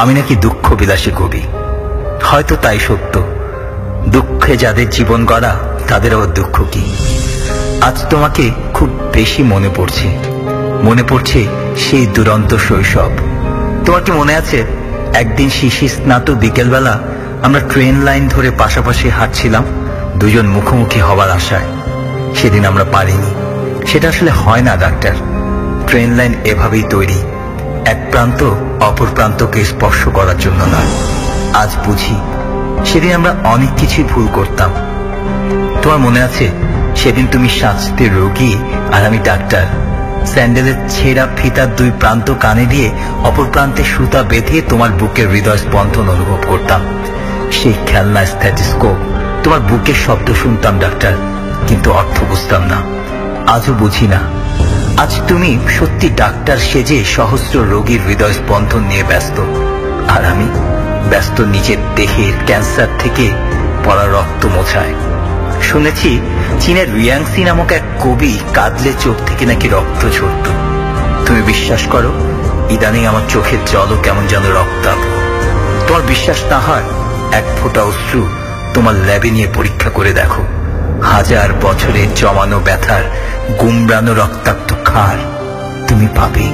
আমি নাকি দুঃখ বিলাসী কবি। হয়তো তাই সত্য, দুঃখে যাদের জীবন গড়া তাদের আবার দুঃখ কি। আজ তোমাকে খুব বেশি মনে পড়ছে সেই দুরন্ত শৈশব। তোমার কি মনে আছে একদিন শিশির স্নাত বিকেলবেলা আমরা ট্রেন লাইন ধরে পাশাপাশি হাঁটছিলাম, দুজন মুখোমুখি হবার আশায়। সেদিন আমরা পারিনি। সেটা আসলে হয় না ডাক্তার। ট্রেন লাইন এভাবেই তৈরি, এক প্রান্ত অপর প্রান্তকে স্পর্শ করার জন্য নয়। আজ বুঝি সেদিন আমরা অনেক কিছুই ভুল করতাম। তোমার মনে আছে সেদিন তুমি সাজতে রোগী আর আমি ডাক্তার। স্যান্ডেলের ছেঁড়া ফিতার দুই প্রান্ত কানে দিয়ে অপর প্রান্তে সুতা বেঁধে তোমার বুকের হৃদয় স্পন্দন অনুভব করতাম। সেই খেলনা স্ট্যাথোস্কোপ, তোমার বুকের শব্দ শুনতাম ডাক্তার, কিন্তু অর্থ বুঝতাম না। আজও বুঝি না। আজ তুমি সত্যি ডাক্তার সেজে সহস্র রোগীর হৃদয় স্পন্দন নিয়ে ব্যস্ত, আর আমি ব্যস্ত নিজের দেহের ক্যান্সার থেকে পড়া রক্ত মোছায়। শুনেছি চীনের রিয়াংসি নামক এক কবি কাঁদলে চোখ থেকে নাকি রক্ত ঝরত। তুমি বিশ্বাস করো, ইদানিং আমার চোখের জলও কেমন যেন রক্তাভ। তোমার বিশ্বাস না হয় এক ফোঁটা অশ্রু তোমার ল্যাবে নিয়ে পরীক্ষা করে দেখো। 1000 বছরের জমানো ব্যথার গুমরানো রক্তাক্ত ক্ষার তুমি পাবে।